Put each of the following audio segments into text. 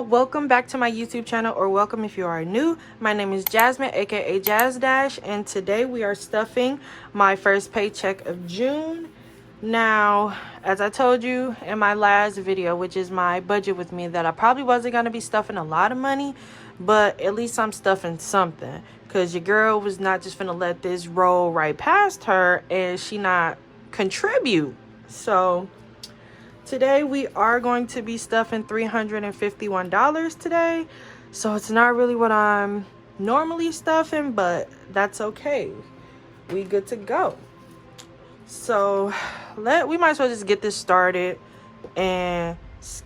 welcome back to my YouTube channel, or welcome if you are new. My name is Jasmine, aka Jazz Dash, and today we are stuffing my first paycheck of June. Now, as I told you in my last video, which is my budget with me, that I probably wasn't going to be stuffing a lot of money, but at least I'm stuffing something, because your girl was not just gonna let this roll right past her and she not contribute. So today we are going to be stuffing $351 today. So it's not really what I'm normally stuffing, but that's okay. We good to go. So we might as well just get this started and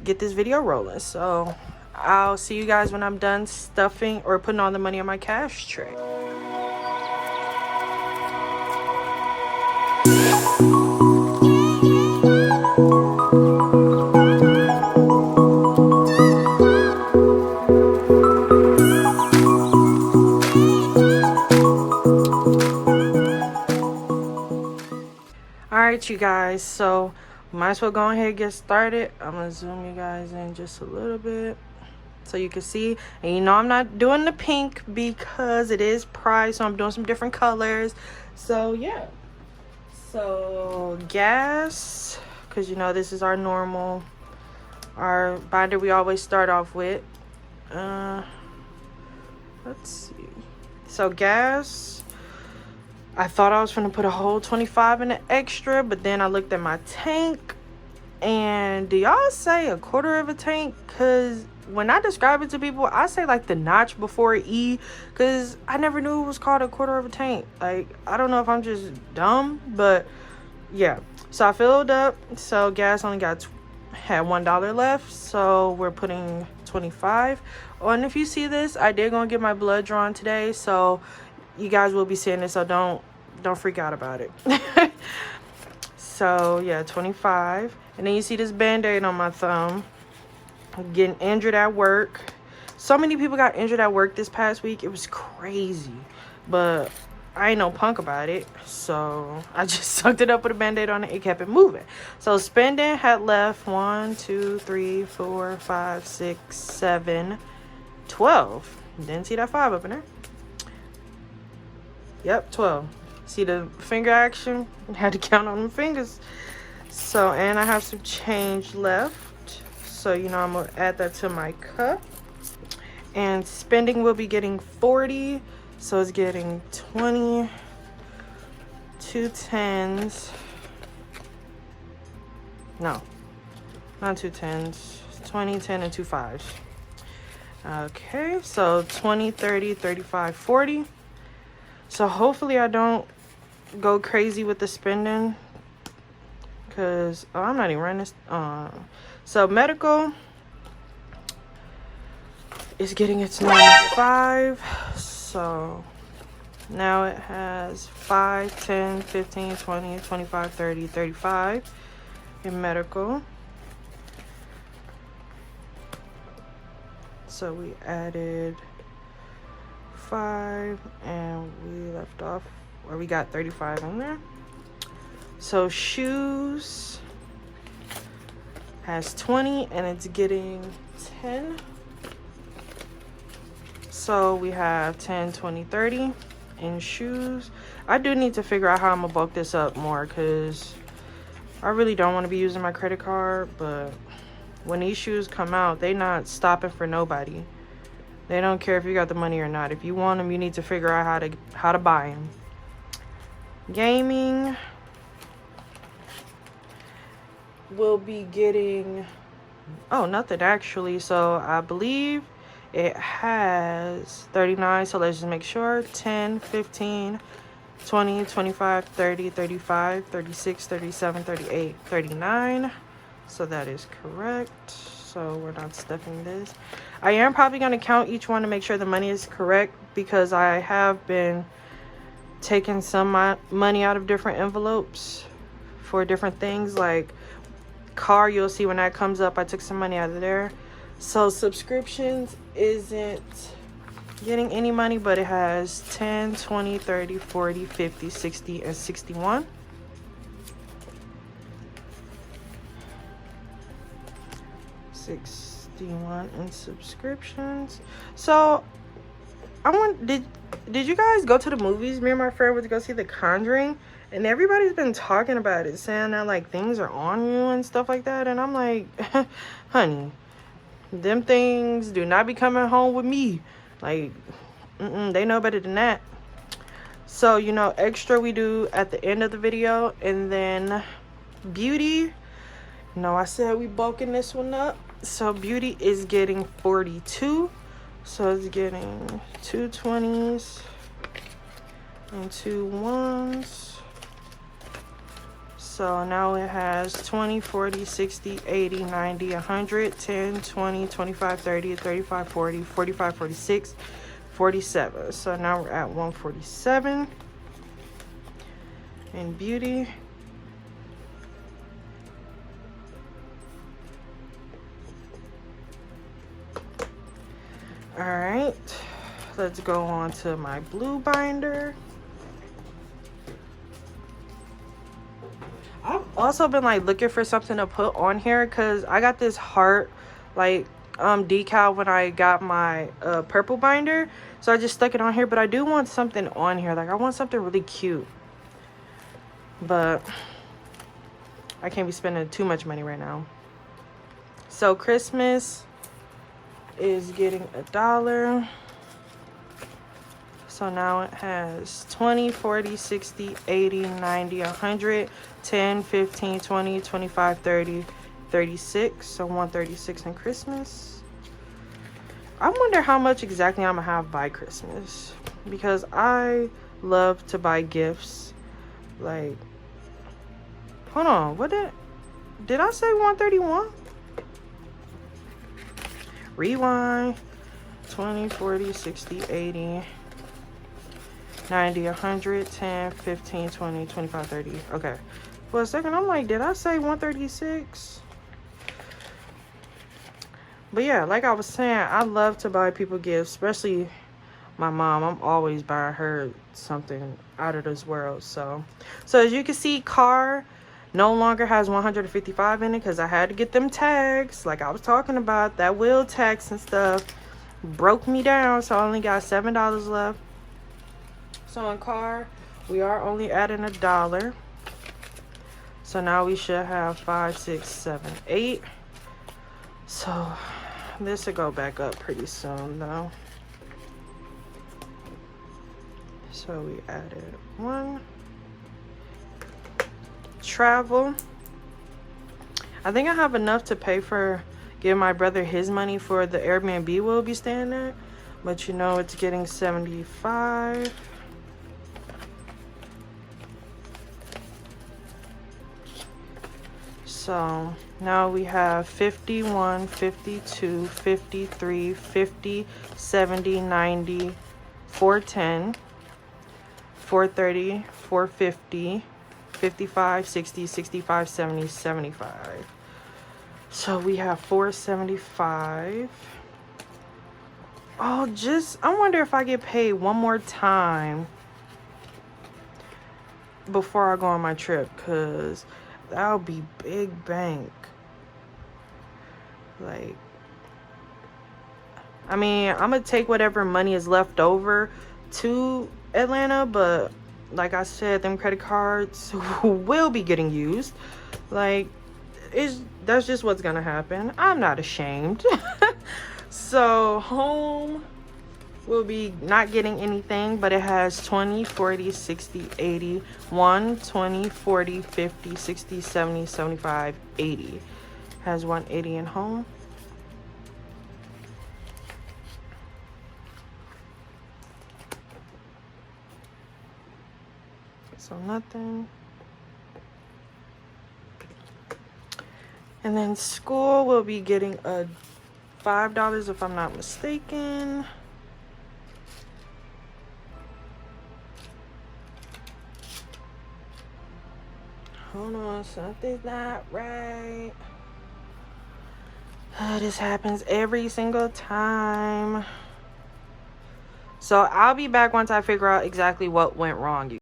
get this video rolling. So I'll see you guys when I'm done stuffing or putting all the money on my cash tray. Alright, you guys, so might as well go ahead and get started. I'm gonna zoom you guys in just a little bit so you can see. And you know I'm not doing the pink because it is Pride, so I'm doing some different colors. So yeah, so gas, because you know this is our binder we always start off with. Let's see. So gas, I thought I was gonna put a whole 25 in the extra, but then I looked at my tank, and do y'all say a quarter of a tank? Because when I describe it to people, I say like the notch before E, because I never knew it was called a quarter of a tank. Like, I don't know if I'm just dumb, but yeah. So I filled up. So gas only had $1 left, so we're putting 25. Oh, and if you see this, I did gonna get my blood drawn today, so you guys will be seeing this, so don't freak out about it. So yeah, 25. And then you see this band-aid on my thumb. I'm getting injured at work. So many people got injured at work this past week. It was crazy, but I ain't no punk about it, so I just sucked it up with a band-aid on it. It kept it moving. So spending had left 1 2 3 4 5 6 7 12. Didn't see that 5 up in there. Yep, 12. See the finger action? Had to count on the fingers. So, and I have some change left. So, you know, I'm going to add that to my cup. And spending will be getting 40. So it's getting 20, 2 10s. No, not 2 10s. 20, 10, and 2 5s. Okay, so 20, 30, 35, 40. So hopefully I don't go crazy with the spending, because I'm not even running this. So medical is getting its 95. So now it has 5, 10, 15, 20, 25, 30, 35 in medical. So we added 5 and we left off, or we got 35 in there. So shoes has 20 and it's getting 10. So we have 10, 20, 30 in shoes. I do need to figure out how I'm gonna bulk this up more, because I really don't want to be using my credit card, but when these shoes come out, they not stopping for nobody. They don't care if you got the money or not. If you want them, you need to figure out how to buy them. Gaming will be getting, oh, nothing actually. So I believe it has 39. So let's just make sure. 10, 15, 20, 25, 30, 35, 36, 37, 38, 39. So that is correct. So we're not stuffing this. I am probably going to count each one to make sure the money is correct, because I have been taking some money out of different envelopes for different things. Like car, you'll see when that comes up, I took some money out of there. So subscriptions isn't getting any money, but it has 10, 20, 30, 40, 50, 60, and 61. 60, $51 in subscriptions. So did you guys go to the movies? Me and my friend went to go see The Conjuring, and everybody's been talking about it, saying that like things are on you and stuff like that, and I'm like, honey, them things do not be coming home with me. Like, they know better than that. So, you know, extra we do at the end of the video. And then beauty, no, I said we bulking this one up. So beauty is getting 42. So it's getting 2 20s and 2 1s. So now it has 20, 40, 60, 80, 90, 100, 10, 20, 25, 30, 35, 40, 45, 46, 47. So now we're at 147 in beauty. All right, let's go on to my blue binder. I've also been like looking for something to put on here because I got this heart like decal when I got my purple binder, so I just stuck it on here. But I do want something on here, like I want something really cute, but I can't be spending too much money right now. So Christmas is getting $1. So now it has 20, 40, 60, 80, 90, 100, 10, 15, 20, 25, 30, 36. So 136 in Christmas. I wonder how much exactly I'm gonna have by Christmas, because I love to buy gifts. Like, hold on, what did I say 131? Rewind. 20, 40, 60, 80, 90, 100, 10, 15, 20, 25, 30. Okay. For a second, I'm like, did I say 136? But yeah, like I was saying, I love to buy people gifts, especially my mom. I'm always buying her something out of this world. So as you can see, car no longer has 155 in it because I had to get them tags. Like I was talking about, that wheel tax and stuff broke me down. So I only got $7 left. So on car, we are only adding $1. So now we should have 5, 6, 7, 8. So this will go back up pretty soon though. So we added 1. Travel. I think I have enough to pay for give my brother his money for the Airbnb we'll be staying at. But you know, it's getting 75. So now we have 51, 52, 53, 50, 70, 90, 410, 430, 450, 55, 60, 65, 70, 75. So we have 475. Oh, I wonder if I get paid one more time before I go on my trip, because that'll be big bank. Like, I mean, I'm gonna take whatever money is left over to Atlanta, but like I said, them credit cards will be getting used. Like, that's just what's gonna happen. I'm not ashamed. So home will be not getting anything, but it has 20, 40, 60, 80, 1, 20, 40, 50, 60, 70, 75, 80. Has 180 in home. So nothing. And then school will be getting a $5 if I'm not mistaken. Hold on, something's not right. This happens every single time. So I'll be back once I figure out exactly what went wrong.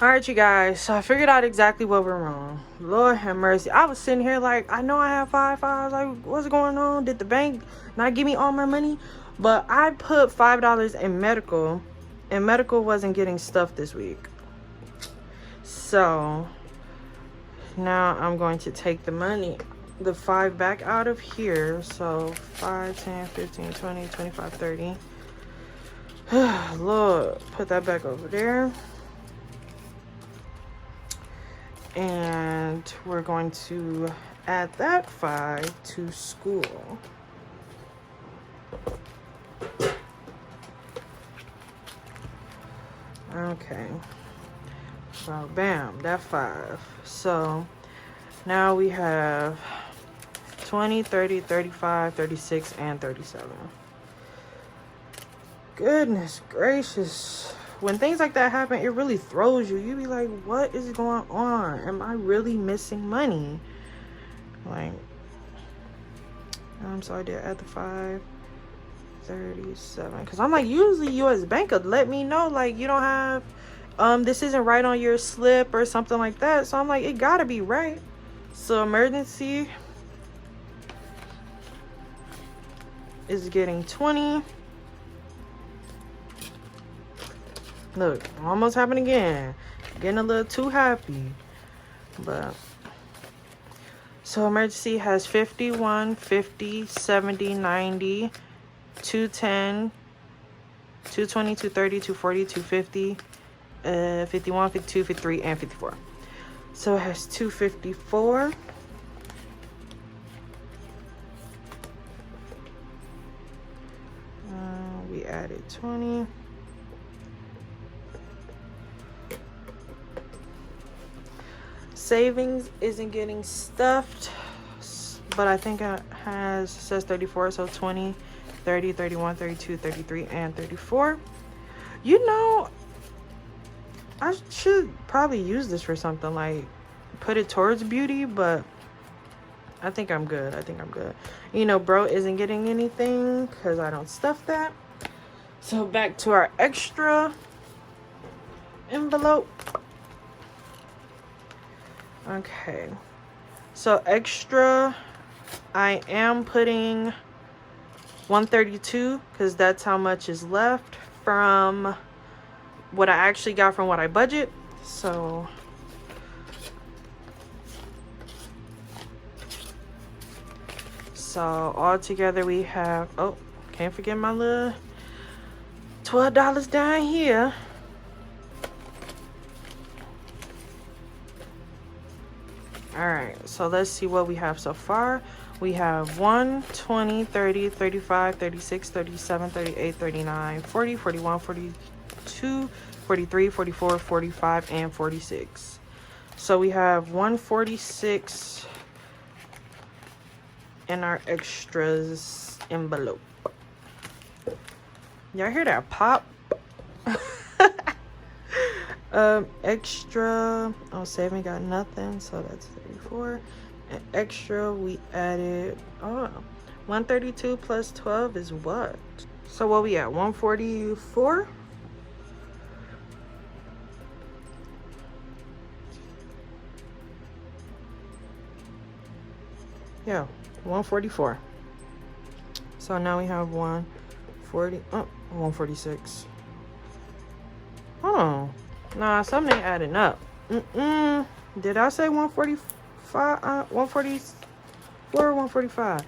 All right, you guys, so I figured out exactly what went wrong. Lord have mercy. I was sitting here like, I know I have 5. I was like, what's going on? Did the bank not give me all my money? But I put $5 in medical, and medical wasn't getting stuff this week. So now I'm going to take the money, the 5 back out of here. So 5, 10, 15, 20, 25, 30. Lord, put that back over there. And we're going to add that 5 to school. Okay. So bam, that 5. So now we have 20, 30, 35, 36, and 37. Goodness gracious. When things like that happen, it really throws you. You be like, what is going on? Am I really missing money? Like, so I did add the 5, 37. Because I'm like, usually US Bank would let me know, like, you don't have, this isn't right on your slip or something like that. So I'm like, it gotta be right. So emergency is getting 20. Look, almost happened again. Getting a little too happy. But so emergency has 51, 50, 70, 90, 210, 220, 230, 240, 250, 51, 52, 53, and 54. So it has 254. We added 20. Savings isn't getting stuffed, but I think it says 34, so 20, 30, 31, 32, 33, and 34. You know, I should probably use this for something, like put it towards beauty, but I think I'm good. You know, bro isn't getting anything because I don't stuff that. So back to our extra envelope. Okay, so extra, I am putting 132 because that's how much is left from what I actually got from what I budget. So all together we have, oh, can't forget my little $12 down here. All right, so let's see what we have so far. We have 1, 20, 30, 35, 36, 37, 38, 39, 40, 41, 42, 43, 44, 45, and 46. So we have 146 in our extras envelope. Y'all hear that pop? Extra, oh, saving got nothing, so that's 34. And extra, we added, 132 plus 12 is what? So what we at, 144? Yeah, 144. So now we have 146. Oh, nah, something ain't adding up. Did I say 145? 144 or 145?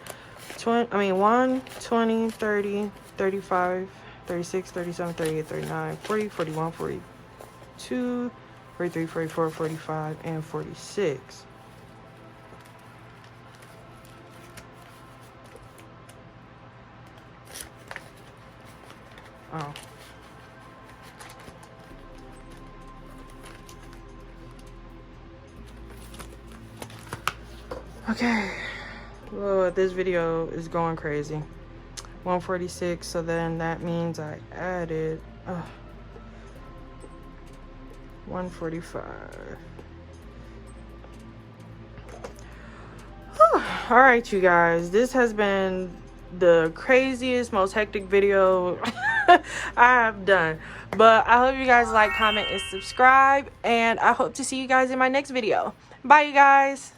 1, 20, 30, 35, 36, 37, 38, 39, 40, 41, 42, 43, 44, 45, and 46. Oh. Okay. Well, this video is going crazy. 146, so then that means I added 145. All right, you guys, this has been the craziest, most hectic video I have done. But I hope you guys like, comment, and subscribe. And I hope to see you guys in my next video. Bye, you guys.